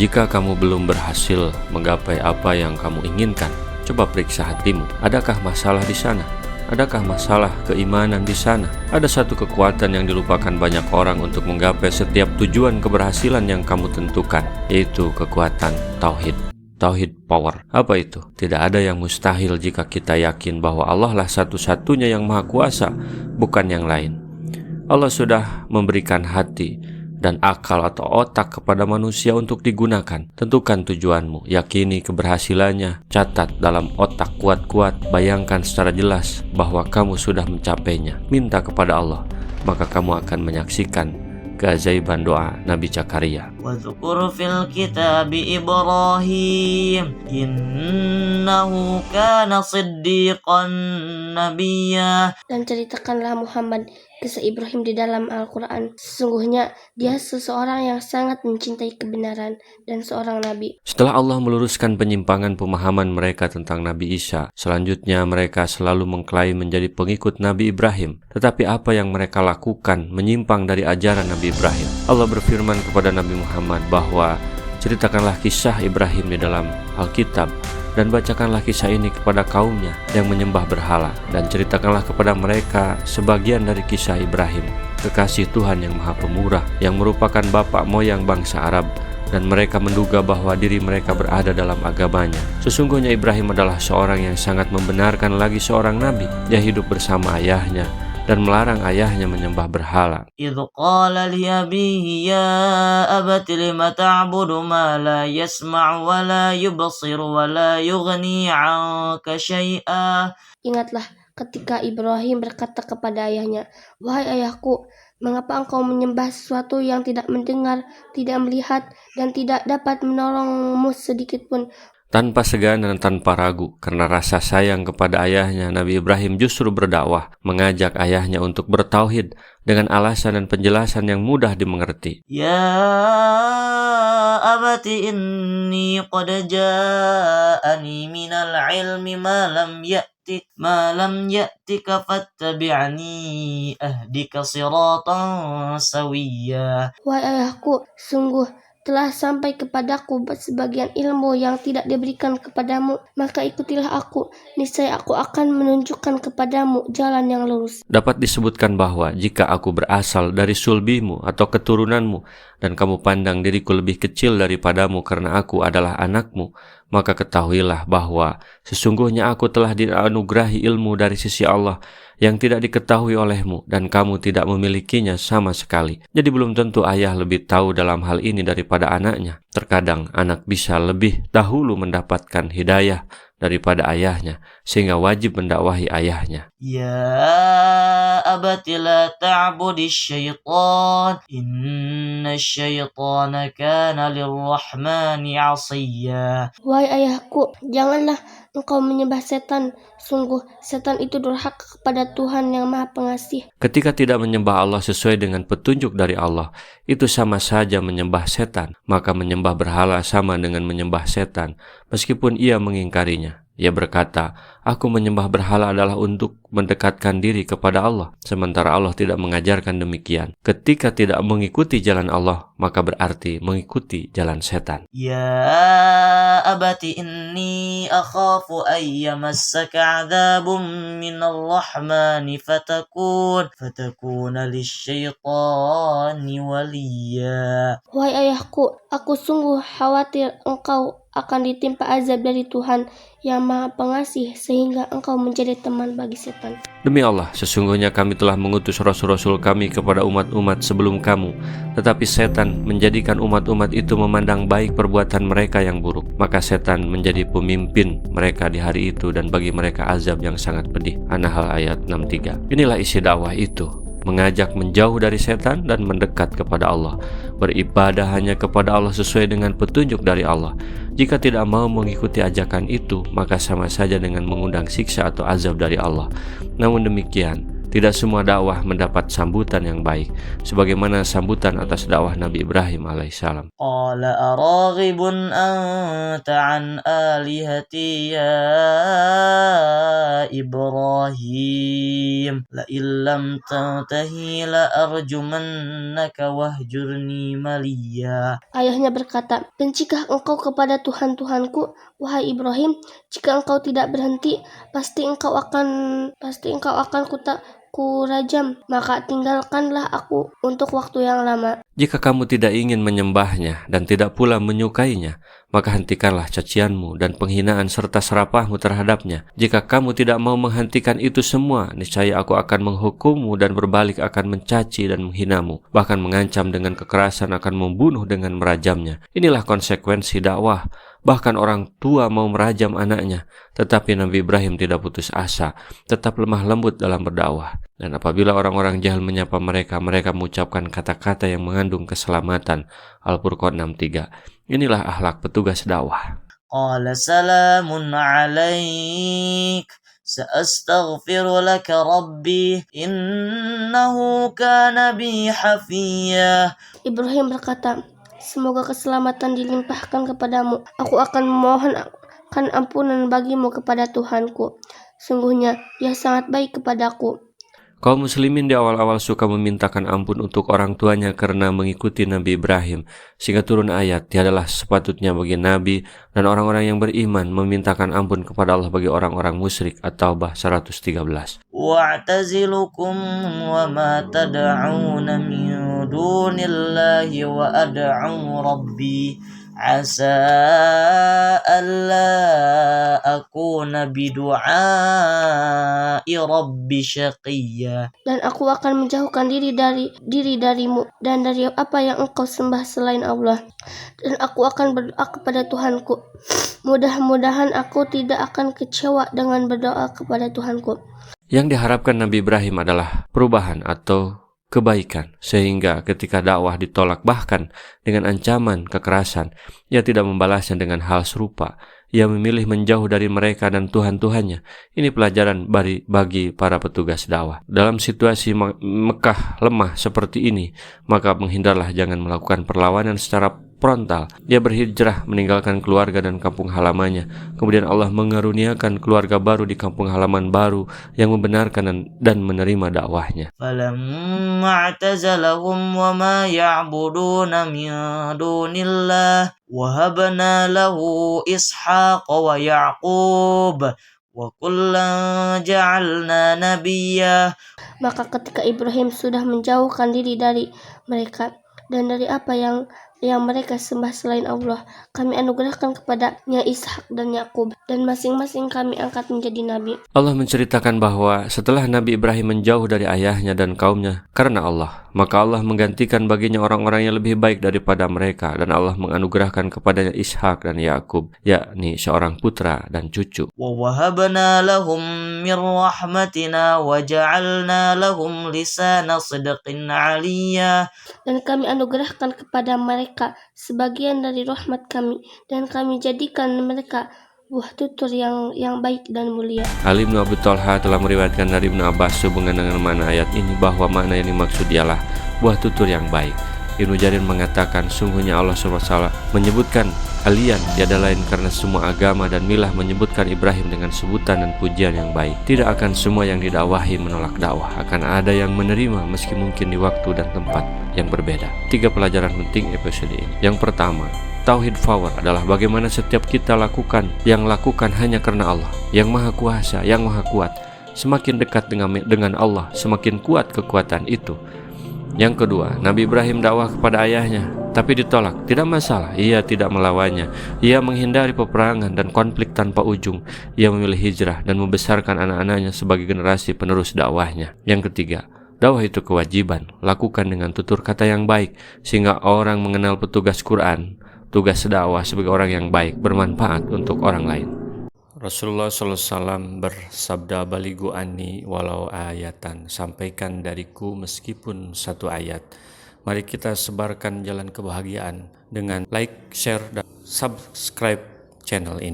Jika kamu belum berhasil menggapai apa yang kamu inginkan, coba periksa hatimu. Adakah masalah di sana? Adakah masalah keimanan di sana? Ada satu kekuatan yang dilupakan banyak orang untuk menggapai setiap tujuan keberhasilan yang kamu tentukan, yaitu kekuatan tauhid. Tauhid power. Apa itu? Tidak ada yang mustahil jika kita yakin bahwa Allah lah satu-satunya yang maha kuasa, bukan yang lain. Allah sudah memberikan hati dan akal atau otak kepada manusia untuk digunakan. Tentukan tujuanmu, yakini keberhasilannya, catat dalam otak kuat-kuat, bayangkan secara jelas bahwa kamu sudah mencapainya. Minta kepada Allah, maka kamu akan menyaksikan keajaiban doa Nabi Zakaria. Wadhkur fil kitabi Ibrahim innahu kana siddiqan nabiyya. Dan ceritakanlah Muhammad kisah Ibrahim di dalam Al-Quran. Sesungguhnya dia seseorang yang sangat mencintai kebenaran dan seorang nabi. Setelah Allah meluruskan penyimpangan pemahaman mereka tentang Nabi Isa, selanjutnya mereka selalu mengklaim menjadi pengikut Nabi Ibrahim. Tetapi apa yang mereka lakukan menyimpang dari ajaran Nabi Ibrahim. Allah berfirman kepada Nabi Muhammad bahwa ceritakanlah kisah Ibrahim di dalam Alkitab dan bacakanlah kisah ini kepada kaumnya yang menyembah berhala, dan ceritakanlah kepada mereka sebagian dari kisah Ibrahim, kekasih Tuhan yang Maha Pemurah, yang merupakan bapak moyang bangsa Arab, dan mereka menduga bahwa diri mereka berada dalam agamanya. Sesungguhnya Ibrahim adalah seorang yang sangat membenarkan lagi seorang nabi. Dia hidup bersama ayahnya dan melarang ayahnya menyembah berhala. Idh qala li abihi ya abati lima ta'budu ma la yasma'u wa la yubsiru wa la yughni 'anka syai'a. Ingatlah ketika Ibrahim berkata kepada ayahnya, "Wahai ayahku, mengapa engkau menyembah sesuatu yang tidak mendengar, tidak melihat, dan tidak dapat menolongmu sedikit pun?" Tanpa segan dan tanpa ragu, karena rasa sayang kepada ayahnya, Nabi Ibrahim justru berdakwah, mengajak ayahnya untuk bertauhid dengan alasan dan penjelasan yang mudah dimengerti. Ya abati inni qad ja'ani minal ilmi ma lam ya'tika fattabi'ani ahdika siratan sawiyya. Wahai ayahku, sungguh telah sampai kepadaku sebagian ilmu yang tidak diberikan kepadamu, maka ikutilah aku, niscaya aku akan menunjukkan kepadamu jalan yang lurus. Dapat disebutkan bahwa jika aku berasal dari sulbimu atau keturunanmu, dan kamu pandang diriku lebih kecil daripadamu karena aku adalah anakmu, maka ketahuilah bahwa sesungguhnya aku telah dianugerahi ilmu dari sisi Allah yang tidak diketahui olehmu, dan kamu tidak memilikinya sama sekali. Jadi belum tentu ayah lebih tahu dalam hal ini daripada anaknya. Terkadang anak bisa lebih dahulu mendapatkan hidayah daripada ayahnya, sehingga wajib mendakwahi ayahnya. Ya abati la ta'budi syaitan inna syaitana kana lirrahmani 'asiyya. Wahai ayahku, janganlah engkau menyembah setan. Sungguh setan itu durhaka kepada Tuhan yang Maha Pengasih. Ketika tidak menyembah Allah sesuai dengan petunjuk dari Allah, itu sama saja menyembah setan. Maka menyembah berhala sama dengan menyembah setan, meskipun ia mengingkarinya. Ia berkata, aku menyembah berhala adalah untuk mendekatkan diri kepada Allah, sementara Allah tidak mengajarkan demikian. Ketika tidak mengikuti jalan Allah, maka berarti mengikuti jalan setan. Ya abati inni akhafu ayyamassaka 'adzabun minal rahmani fatakuna lisyaitani waliya. Wahai ayahku, aku sungguh khawatir engkau akan ditimpa azab dari Tuhan yang Maha Pengasih, sehingga engkau menjadi teman bagi setan. Demi Allah, sesungguhnya kami telah mengutus rasul-rasul kami kepada umat-umat sebelum kamu, tetapi setan menjadikan umat-umat itu memandang baik perbuatan mereka yang buruk. Maka setan menjadi pemimpin mereka di hari itu, dan bagi mereka azab yang sangat pedih. An-Nahl ayat 63. Inilah isi dakwah itu, mengajak menjauh dari setan dan mendekat kepada Allah, beribadah hanya kepada Allah sesuai dengan petunjuk dari Allah. Jika tidak mau mengikuti ajakan itu, maka sama saja dengan mengundang siksa atau azab dari Allah. Namun demikian, Tidak semua dakwah mendapat sambutan yang baik, sebagaimana sambutan atas dakwah Nabi Ibrahim alaihissalam. قال أراغب أنت عن آلهتي يا إبراهيم لئن لم تنتهي لأرجمنك واهجرني مليا. Ayahnya berkata, "Bencikah engkau kepada Tuhan-Tuhanku, wahai Ibrahim? Jika engkau tidak berhenti, pasti engkau akan kurajam, maka tinggalkanlah aku untuk waktu yang lama." Jika kamu tidak ingin menyembahnya dan tidak pula menyukainya, maka hentikanlah cacianmu dan penghinaan serta serapahmu terhadapnya. Jika kamu tidak mau menghentikan itu semua, niscaya aku akan menghukummu dan berbalik akan mencaci dan menghinamu, bahkan mengancam dengan kekerasan akan membunuh dengan merajamnya. Inilah konsekuensi dakwah. Bahkan orang tua mau merajam anaknya, tetapi Nabi Ibrahim tidak putus asa, tetap lemah lembut dalam berdakwah. Dan apabila orang-orang jahil menyapa mereka, mereka mengucapkan kata-kata yang mengandung keselamatan. Al-Furqan 63. Inilah akhlak petugas dakwah. قال سلام عليك سأستغفر لك ربي إنه كان بي حفيا. Ibrahim berkata, "Semoga keselamatan dilimpahkan kepadamu. Aku akan memohonkan ampunan bagimu kepada Tuhanku. Sungguhnya Dia sangat baik kepadaku." Kaum muslimin di awal-awal suka memintakan ampun untuk orang tuanya karena mengikuti Nabi Ibrahim, sehingga turun ayat, tiadalah sepatutnya bagi Nabi dan orang-orang yang beriman memintakan ampun kepada Allah bagi orang-orang musyrik. At-Taubah 113. وَأَعْتَزِلُكُمْ وَمَا تَدْعُونَ مِن دُونِ اللَّهِ وَأَدْعُو رَبِّي عَسَىٰ أَلَّا أَكُونَ بِدُعَاءِ رَبِّي شَقِيًّا. Dan aku akan menjauhkan diri darimu dan dari apa yang engkau sembah selain Allah. Dan aku akan berdoa kepada Tuhanku. Mudah-mudahan aku tidak akan kecewa dengan berdoa kepada Tuhanku. Yang diharapkan Nabi Ibrahim adalah perubahan atau kebaikan, sehingga ketika dakwah ditolak bahkan dengan ancaman kekerasan, ia tidak membalasnya dengan hal serupa. Ia memilih menjauh dari mereka dan Tuhan-Tuhannya. Ini pelajaran bagi para petugas dakwah. Dalam situasi Mekah lemah seperti ini, maka menghindarlah, jangan melakukan perlawanan secara frontal. Dia berhijrah meninggalkan keluarga dan kampung halamannya. Kemudian Allah mengaruniakan keluarga baru di kampung halaman baru yang membenarkan dan menerima dakwahnya. فَلَمَّا اعْتَزَلَهُمْ وَمَا يَعْبُدُونَ مِن دُونِ اللَّهِ وَهَبْنَا لَهُ إِسْحَاقَ وَيَعْقُوبَ وَكُلًّا جَعَلْنَا نَبِيًّا. Maka ketika Ibrahim sudah menjauhkan diri dari mereka dan dari apa yang mereka sembah selain Allah, kami anugerahkan kepadanya Ishak dan Yakub, dan masing-masing kami angkat menjadi nabi. Allah menceritakan bahwa setelah Nabi Ibrahim menjauh dari ayahnya dan kaumnya karena Allah, maka Allah menggantikan baginya orang-orang yang lebih baik daripada mereka, dan Allah menganugerahkan kepadanya Ishak dan Yakub, yakni seorang putra dan cucu. وَوَهَبْنَا لَهُم مِّن رَّحْمَتِنَا وَجَعَلْنَا لَهُمْ لِسَانَ صِدْقٍ عَلِيًّا. Dan kami anugerahkan kepada mereka sebagian dari rahmat kami, dan kami jadikan mereka buah tutur yang baik dan mulia. Ali bin Abi Thalha telah meriwayatkan dari Ibnu Abbas sehubungan dengan makna ayat ini bahwa makna yang dimaksud ialah buah tutur yang baik. Ibnu Jarir mengatakan, sungguhnya Allah SWT menyebutkan kalian tiada lain karena semua agama dan milah menyebutkan Ibrahim dengan sebutan dan pujian yang baik. Tidak akan semua yang didakwahi menolak dakwah, akan ada yang menerima meski mungkin di waktu dan tempat yang berbeda. 3 pelajaran penting episode ini. Yang pertama, Tauhid power adalah bagaimana setiap kita lakukan hanya karena Allah yang Maha Kuasa, yang Maha Kuat. Semakin dekat dengan Allah, semakin kuat kekuatan itu. Yang kedua, Nabi Ibrahim dakwah kepada ayahnya, tapi ditolak. Tidak masalah, ia tidak melawannya. Ia menghindari peperangan dan konflik tanpa ujung. Ia memilih hijrah dan membesarkan anak-anaknya sebagai generasi penerus dakwahnya. Yang ketiga, dakwah itu kewajiban. Lakukan dengan tutur kata yang baik, sehingga orang mengenal petugas Quran. Tugas dakwah sebagai orang yang baik, bermanfaat untuk orang lain. Rasulullah SAW bersabda, "Balighu anni walau ayatan." Sampaikan dariku meskipun 1 ayat. Mari kita sebarkan jalan kebahagiaan dengan like, share, dan subscribe channel ini.